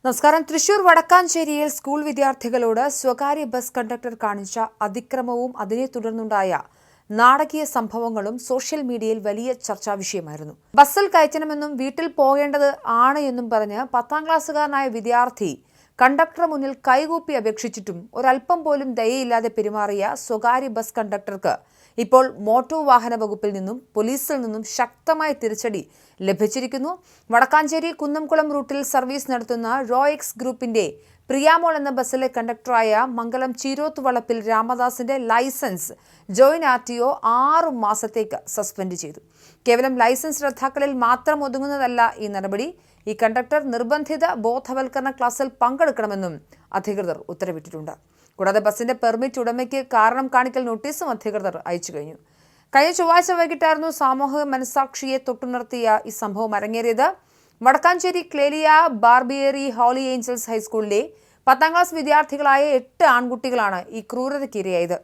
നമസ്കാരം. തൃശൂർ വടക്കാഞ്ചേരിയിൽ സ്കൂൾ വിദ്യാർത്ഥികളോട് സ്വകാര്യ ബസ് കണ്ടക്ടർ കാണിച്ച അതിക്രമവും അതിനെ തുടർന്നുണ്ടായ നാടകീയ സംഭവങ്ങളും സോഷ്യൽ മീഡിയയിൽ വലിയ ചർച്ചാ വിഷയമായിരുന്നു. ബസ്സിൽ കയറ്റണമെന്നും വീട്ടിൽ പോകേണ്ടത് ആണ് എന്നും പറഞ്ഞ് 10ാം ക്ലാസ്സുകാരനായ വിദ്യാർത്ഥി കണ്ടക്ടർ മുന്നിൽ കൈകൂപ്പി അപേക്ഷിച്ചിട്ടും ഒരൽപ്പം പോലും ദയയില്ലാതെ പെരുമാറിയ സ്വകാര്യ ബസ് കണ്ടക്ടർക്ക് ഇപ്പോൾ മോട്ടോർ വാഹന വകുപ്പിൽ നിന്നും പോലീസിൽ നിന്നും ശക്തമായ തിരിച്ചടി ലഭിച്ചിരിക്കുന്നു. വടക്കാഞ്ചേരി കുന്നംകുളം റൂട്ടിൽ സർവീസ് നടത്തുന്ന റോയെക്സ് ഗ്രൂപ്പിന്റെ പ്രിയാമോൾ എന്ന ബസ്സിലെ കണ്ടക്ടറായ മംഗലം ചീരോത്ത് വളപ്പിൽ രാമദാസിന്റെ ലൈസൻസ് ജോയിന്റ് RTO 6 മാസത്തേക്ക് സസ്പെൻഡ് ചെയ്തു. കേവലം ലൈസൻസ് റദ്ദാക്കലിൽ മാത്രം ഒതുങ്ങുന്നതല്ല ഈ നടപടി. ഈ കണ്ടക്ടർ നിർബന്ധിത ബോധവൽക്കരണ ക്ലാസ്സിൽ പങ്കെടുക്കണമെന്നും അധികൃതർ ഉത്തരവിട്ടിട്ടുണ്ട്. കൂടാതെ ബസിന്റെ പെർമിറ്റ് ഉടമയ്ക്ക് കാരണം കാണിക്കൽ നോട്ടീസും അധികൃതർ അയച്ചു കഴിഞ്ഞു. കഴിഞ്ഞ ചൊവ്വാഴ്ച വൈകിട്ടായിരുന്നു സാമൂഹിക മനസാക്ഷിയെ തൊട്ടുണർത്തിയ ഈ സംഭവം അരങ്ങേറിയത്. വടക്കാഞ്ചേരി ക്ലേലിയ ബാർബിയേറി ഹോളി ഏഞ്ചൽസ് ഹൈസ്കൂളിലെ 10ാം ക്ലാസ് വിദ്യാർത്ഥികളായ 8 ആൺകുട്ടികളാണ് ഈ ക്രൂരതയ്ക്കിരയായത്.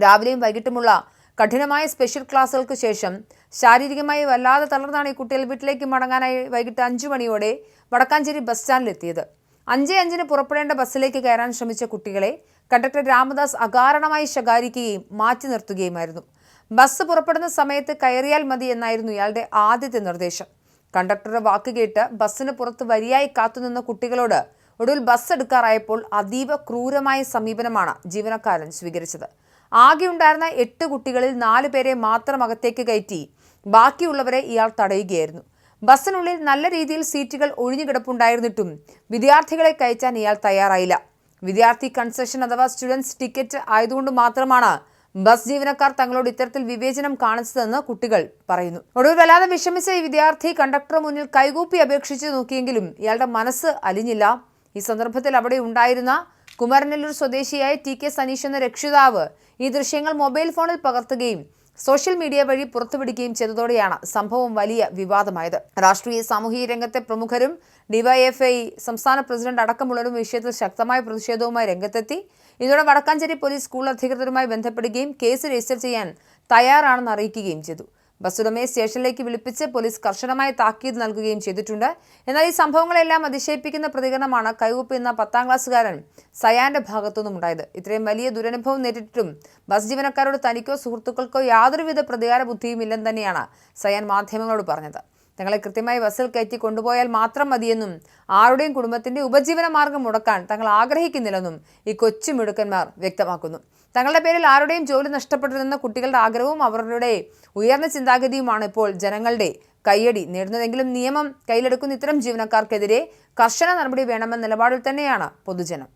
രാവിലെയും വൈകിട്ടുമുള്ള കഠിനമായ സ്പെഷ്യൽ ക്ലാസുകൾക്ക് ശേഷം ശാരീരികമായി വല്ലാതെ തളർന്നാണ് ഈ കുട്ടികൾ വീട്ടിലേക്ക് മടങ്ങാനായി വൈകിട്ട് 5 മണിയോടെ വടക്കാഞ്ചേരി ബസ് സ്റ്റാൻഡിലെത്തിയത്. 5:05 പുറപ്പെടേണ്ട ബസ്സിലേക്ക് കയറാൻ ശ്രമിച്ച കുട്ടികളെ കണ്ടക്ടർ രാമദാസ് അകാരണമായി ശകാരിക്കുകയും മാറ്റി നിർത്തുകയുമായിരുന്നു. ബസ് പുറപ്പെടുന്ന സമയത്ത് കയറിയാൽ മതി എന്നായിരുന്നു ഇയാളുടെ ആദ്യത്തെ നിർദ്ദേശം. കണ്ടക്ടറുടെ വാക്കുകേട്ട് ബസ്സിന് പുറത്ത് വരിയായി കാത്തുനിന്ന കുട്ടികളോട് ഒടുവിൽ ബസ് എടുക്കാറായപ്പോൾ അതീവ ക്രൂരമായ സമീപനമാണ് ജീവനക്കാരൻ സ്വീകരിച്ചത്. ആകെ ഉണ്ടായിരുന്ന 8 കുട്ടികളിൽ 4 പേരെ മാത്രം അകത്തേക്ക് കയറ്റി ബാക്കിയുള്ളവരെ ഇയാൾ തടയുകയായിരുന്നു. ബസ്സിനുള്ളിൽ നല്ല രീതിയിൽ സീറ്റുകൾ ഒഴിഞ്ഞുകിടപ്പുണ്ടായിരുന്നിട്ടും വിദ്യാർത്ഥികളെ കയറ്റാൻ ഇയാൾ തയ്യാറായില്ല. വിദ്യാർത്ഥി കൺസെഷൻ അഥവാ സ്റ്റുഡൻസ് ടിക്കറ്റ് ആയതുകൊണ്ട് മാത്രമാണ് ബസ് ജീവനക്കാർ തങ്ങളോട് ഇത്തരത്തിൽ വിവേചനം കാണിച്ചതെന്ന് കുട്ടികൾ പറയുന്നു. ഒടുവിൽ വല്ലാതെ വിഷമിച്ച ഈ വിദ്യാർത്ഥി കണ്ടക്ടർ മുന്നിൽ കൈകൂപ്പി അപേക്ഷിച്ച് നോക്കിയെങ്കിലും ഇയാളുടെ മനസ്സ് അലിഞ്ഞില്ല. ഈ സന്ദർഭത്തിൽ അവിടെ ഉണ്ടായിരുന്ന കുമരനെല്ലൂർ സ്വദേശിയായ TK സനീഷ് എന്ന രക്ഷിതാവ് ഈ ദൃശ്യങ്ങൾ മൊബൈൽ ഫോണിൽ പകർത്തുകയും സോഷ്യൽ മീഡിയ വഴി പുറത്തുവിടുകയും ചെയ്തതോടെയാണ് സംഭവം വലിയ വിവാദമായത്. രാഷ്ട്രീയ സാമൂഹിക രംഗത്തെ പ്രമുഖരും DYFI സംസ്ഥാന പ്രസിഡന്റ് അടക്കമുള്ളവരും വിഷയത്തിൽ ശക്തമായ പ്രതിഷേധവുമായി രംഗത്തെത്തി. ഇതോടെ വടക്കാഞ്ചേരി പോലീസ് സ്കൂൾ അധികൃതരുമായി ബന്ധപ്പെടുകയും കേസ് രജിസ്റ്റർ ചെയ്യാൻ തയ്യാറാണെന്ന് അറിയിക്കുകയും ചെയ്തു. ബസ് ഉടമയെ സ്റ്റേഷനിലേക്ക് വിളിപ്പിച്ച് പോലീസ് കർശനമായ താക്കീത് നൽകുകയും ചെയ്തിട്ടുണ്ട്. എന്നാൽ ഈ സംഭവങ്ങളെല്ലാം അതിശയിപ്പിക്കുന്ന പ്രതികരണമാണ് കൈകൂപ്പി എന്ന 10ാം ക്ലാസ്സുകാരൻ സയാന്റെ ഭാഗത്തുനിന്നും ഉണ്ടായത്. ഇത്രയും വലിയ ദുരനുഭവം നേരിട്ടിട്ടും ബസ് ജീവനക്കാരോട് തനിക്കോ സുഹൃത്തുക്കൾക്കോ യാതൊരുവിധ പ്രതികാര ബുദ്ധിയും ഇല്ലെന്ന് തന്നെയാണ് സയാൻ മാധ്യമങ്ങളോട് പറഞ്ഞത്. തങ്ങളെ കൃത്യമായി ബസ്സിൽ കയറ്റി കൊണ്ടുപോയാൽ മാത്രം മതിയെന്നും ആരുടെയും കുടുംബത്തിന്റെ ഉപജീവന മാർഗം മുടക്കാൻ തങ്ങൾ ആഗ്രഹിക്കുന്നില്ലെന്നും ഈ കൊച്ചു മിടുക്കന്മാർ വ്യക്തമാക്കുന്നു. തങ്ങളുടെ പേരിൽ ആരുടെയും ജോലി നഷ്ടപ്പെട്ടിരുന്ന കുട്ടികളുടെ ആഗ്രഹവും അവരുടെ ഉയർന്ന ചിന്താഗതിയുമാണ് ഇപ്പോൾ ജനങ്ങളുടെ കയ്യടി നേടുന്നതെങ്കിലും നിയമം കയ്യിലെടുക്കുന്ന ഇത്തരം ജീവനക്കാർക്കെതിരെ കർശന നടപടി വേണമെന്ന നിലപാടിൽ തന്നെയാണ് പൊതുജനം.